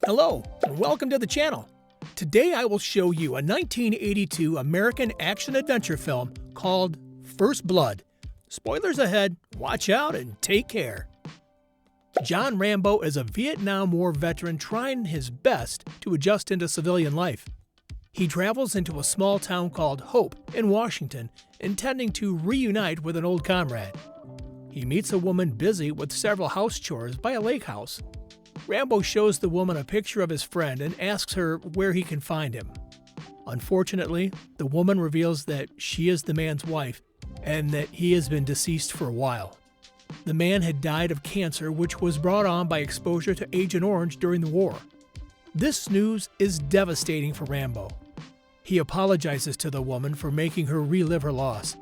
Hello, and welcome to the channel. Today I will show you a 1982 American action-adventure film called First Blood. Spoilers ahead, watch out and take care. John Rambo is a Vietnam War veteran trying his best to adjust into civilian life. He travels into a small town called Hope in Washington, intending to reunite with an old comrade. He meets a woman busy with several house chores by a lake house. Rambo shows the woman a picture of his friend and asks her where he can find him. Unfortunately, the woman reveals that she is the man's wife and that he has been deceased for a while. The man had died of cancer, which was brought on by exposure to Agent Orange during the war. This news is devastating for Rambo. He apologizes to the woman for making her relive her loss.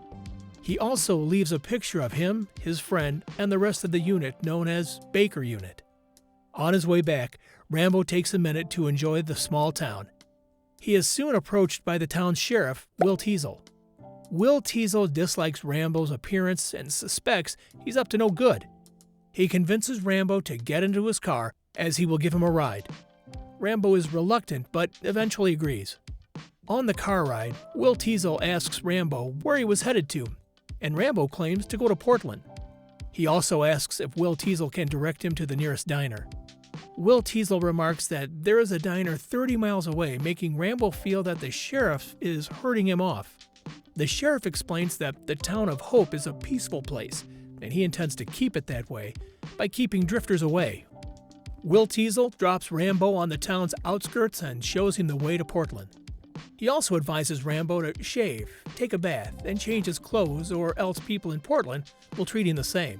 He also leaves a picture of him, his friend, and the rest of the unit known as Baker Unit. On his way back, Rambo takes a minute to enjoy the small town. He is soon approached by the town's sheriff, Will Teasel. Will Teasel dislikes Rambo's appearance and suspects he's up to no good. He convinces Rambo to get into his car as he will give him a ride. Rambo is reluctant but eventually agrees. On the car ride, Will Teasel asks Rambo where he was headed to, and Rambo claims to go to Portland. He also asks if Will Teasel can direct him to the nearest diner. Will Teasel remarks that there is a diner 30 miles away, making Rambo feel that the sheriff is herding him off. The sheriff explains that the town of Hope is a peaceful place, and he intends to keep it that way by keeping drifters away. Will Teasel drops Rambo on the town's outskirts and shows him the way to Portland. He also advises Rambo to shave, take a bath, and change his clothes, or else people in Portland will treat him the same.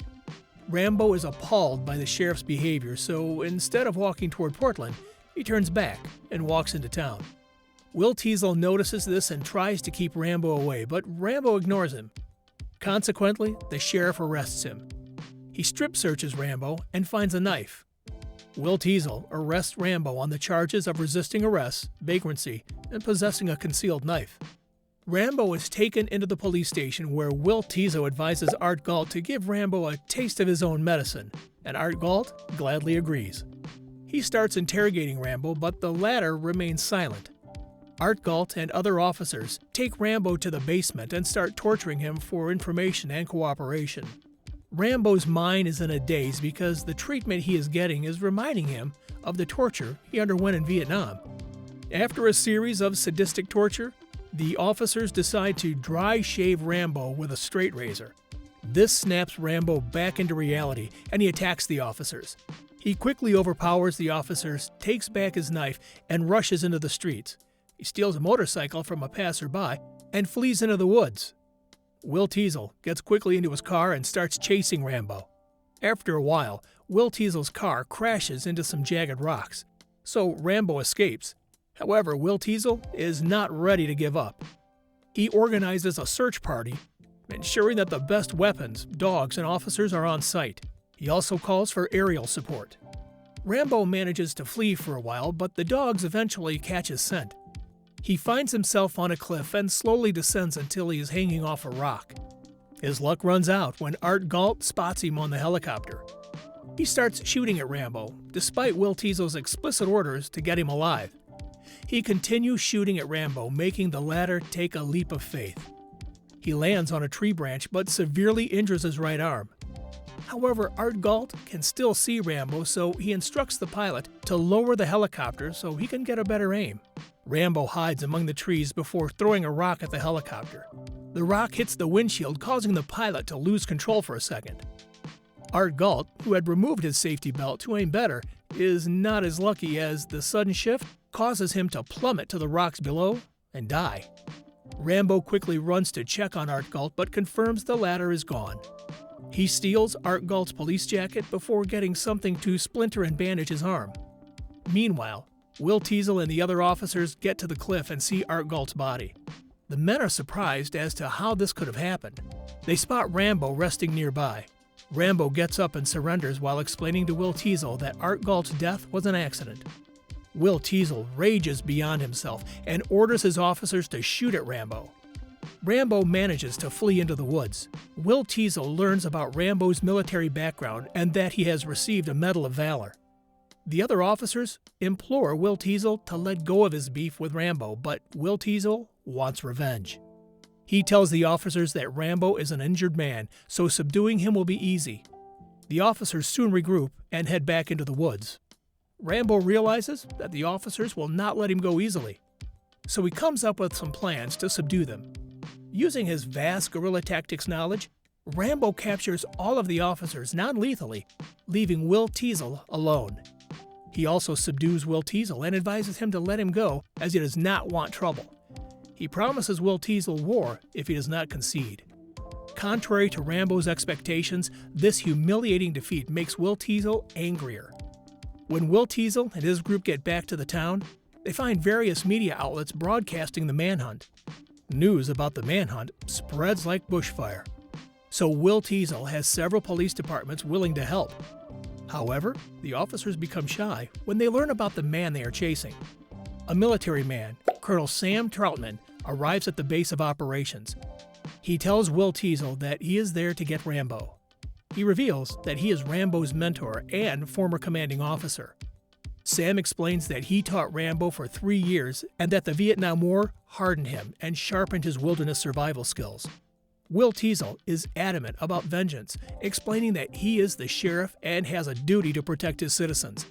Rambo is appalled by the sheriff's behavior, so instead of walking toward Portland, he turns back and walks into town. Will Teasel notices this and tries to keep Rambo away, but Rambo ignores him. Consequently, the sheriff arrests him. He strip searches Rambo and finds a knife. Will Teasel arrests Rambo on the charges of resisting arrest, vagrancy, and possessing a concealed knife. Rambo is taken into the police station where Will Teasel advises Art Galt to give Rambo a taste of his own medicine, and Art Galt gladly agrees. He starts interrogating Rambo, but the latter remains silent. Art Galt and other officers take Rambo to the basement and start torturing him for information and cooperation. Rambo's mind is in a daze because the treatment he is getting is reminding him of the torture he underwent in Vietnam. After a series of sadistic torture, the officers decide to dry shave Rambo with a straight razor. This snaps Rambo back into reality, and he attacks the officers. He quickly overpowers the officers, takes back his knife, and rushes into the streets. He steals a motorcycle from a passerby and flees into the woods. Will Teasel gets quickly into his car and starts chasing Rambo. After a while, Will Teasel's car crashes into some jagged rocks, so Rambo escapes. However, Will Teasel is not ready to give up. He organizes a search party, ensuring that the best weapons, dogs, and officers are on site. He also calls for aerial support. Rambo manages to flee for a while, but the dogs eventually catch his scent. He finds himself on a cliff and slowly descends until he is hanging off a rock. His luck runs out when Art Galt spots him on the helicopter. He starts shooting at Rambo, despite Will Teasel's explicit orders to get him alive. He continues shooting at Rambo, making the latter take a leap of faith. He lands on a tree branch but severely injures his right arm. However, Art Galt can still see Rambo, so he instructs the pilot to lower the helicopter so he can get a better aim. Rambo hides among the trees before throwing a rock at the helicopter. The rock hits the windshield, causing the pilot to lose control for a second. Art Galt, who had removed his safety belt to aim better, is not as lucky as the sudden shift causes him to plummet to the rocks below and die. Rambo quickly runs to check on Art Galt but confirms the latter is gone. He steals Art Galt's police jacket before getting something to splinter and bandage his arm. Meanwhile, Will Teasel and the other officers get to the cliff and see Art Galt's body. The men are surprised as to how this could have happened. They spot Rambo resting nearby. Rambo gets up and surrenders while explaining to Will Teasel that Art Galt's death was an accident. Will Teasel rages beyond himself and orders his officers to shoot at Rambo. Rambo manages to flee into the woods. Will Teasel learns about Rambo's military background and that he has received a Medal of Valor. The other officers implore Will Teasel to let go of his beef with Rambo, but Will Teasel wants revenge. He tells the officers that Rambo is an injured man, so subduing him will be easy. The officers soon regroup and head back into the woods. Rambo realizes that the officers will not let him go easily, so he comes up with some plans to subdue them. Using his vast guerrilla tactics knowledge, Rambo captures all of the officers non-lethally, leaving Will Teasel alone. He also subdues Will Teasel and advises him to let him go as he does not want trouble. He promises Will Teasel war if he does not concede. Contrary to Rambo's expectations, this humiliating defeat makes Will Teasel angrier. When Will Teasel and his group get back to the town, they find various media outlets broadcasting the manhunt. News about the manhunt spreads like bushfire. So Will Teasel has several police departments willing to help. However, the officers become shy when they learn about the man they are chasing. A military man, Colonel Sam Trautman, arrives at the base of operations. He tells Will Teasel that he is there to get Rambo. He reveals that he is Rambo's mentor and former commanding officer. Sam explains that he taught Rambo for 3 years and that the Vietnam War hardened him and sharpened his wilderness survival skills. Will Teasel is adamant about vengeance, explaining that he is the sheriff and has a duty to protect his citizens.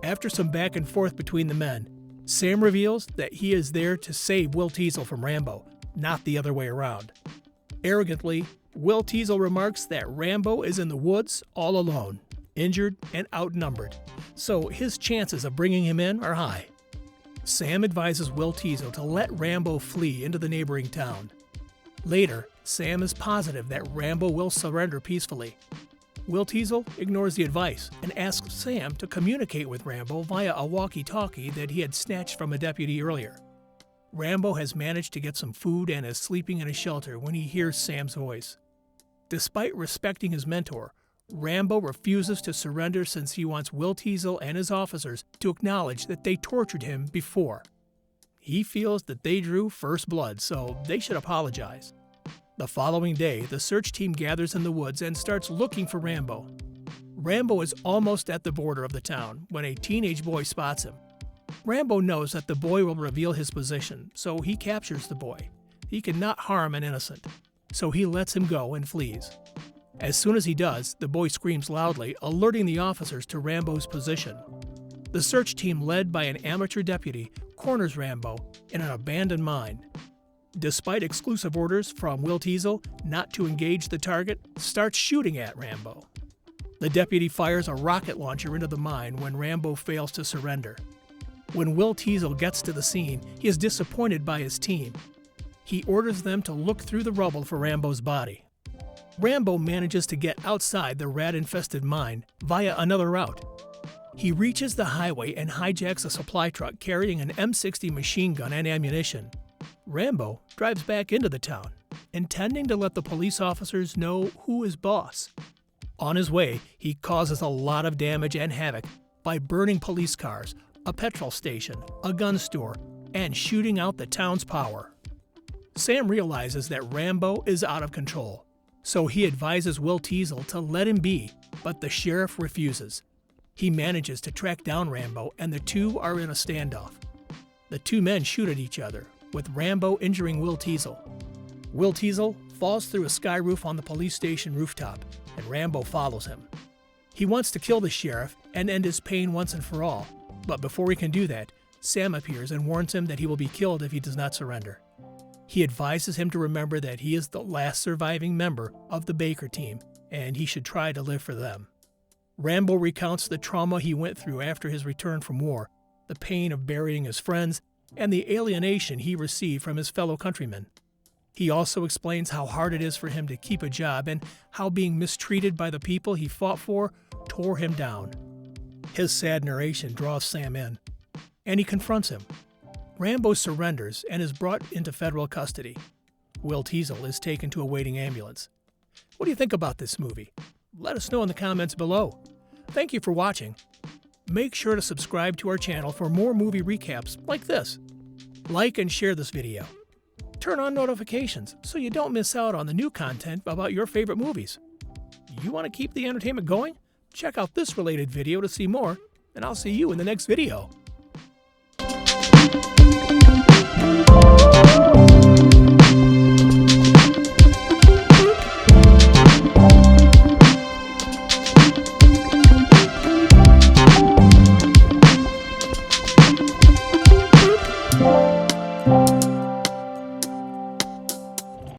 After some back and forth between the men, Sam reveals that he is there to save Will Teasel from Rambo, not the other way around. Arrogantly, Will Teasel remarks that Rambo is in the woods all alone, injured and outnumbered, so his chances of bringing him in are high. Sam advises Will Teasel to let Rambo flee into the neighboring town. Later, Sam is positive that Rambo will surrender peacefully. Will Teasel ignores the advice and asks Sam to communicate with Rambo via a walkie-talkie that he had snatched from a deputy earlier. Rambo has managed to get some food and is sleeping in a shelter when he hears Sam's voice. Despite respecting his mentor, Rambo refuses to surrender since he wants Will Teasel and his officers to acknowledge that they tortured him before. He feels that they drew first blood, so they should apologize. The following day, the search team gathers in the woods and starts looking for Rambo. Rambo is almost at the border of the town when a teenage boy spots him. Rambo knows that the boy will reveal his position, so he captures the boy. He cannot harm an innocent, so he lets him go and flees. As soon as he does, the boy screams loudly, alerting the officers to Rambo's position. The search team, led by an amateur deputy, corners Rambo in an abandoned mine. Despite exclusive orders from Will Teasel not to engage the target, starts shooting at Rambo. The deputy fires a rocket launcher into the mine when Rambo fails to surrender. When Will Teasel gets to the scene, he is disappointed by his team. He orders them to look through the rubble for Rambo's body. Rambo manages to get outside the rat-infested mine via another route. He reaches the highway and hijacks a supply truck carrying an M60 machine gun and ammunition. Rambo drives back into the town, intending to let the police officers know who is boss. On his way, he causes a lot of damage and havoc by burning police cars, a petrol station, a gun store, and shooting out the town's power. Sam realizes that Rambo is out of control, so he advises Will Teasel to let him be, but the sheriff refuses. He manages to track down Rambo, and the two are in a standoff. The two men shoot at each other, with Rambo injuring Will Teasel. Will Teasel falls through a sky roof on the police station rooftop, and Rambo follows him. He wants to kill the sheriff and end his pain once and for all, but before he can do that, Sam appears and warns him that he will be killed if he does not surrender. He advises him to remember that he is the last surviving member of the Baker team, and he should try to live for them. Rambo recounts the trauma he went through after his return from war, the pain of burying his friends, and the alienation he received from his fellow countrymen. He also explains how hard it is for him to keep a job and how being mistreated by the people he fought for tore him down. His sad narration draws Sam in, and he confronts him. Rambo surrenders and is brought into federal custody. Will Teasel is taken to a waiting ambulance. What do you think about this movie? Let us know in the comments below. Thank you for watching. Make sure to subscribe to our channel for more movie recaps like this. Like and share this video. Turn on notifications so you don't miss out on the new content about your favorite movies. You want to keep the entertainment going? Check out this related video to see more, and I'll see you in the next video.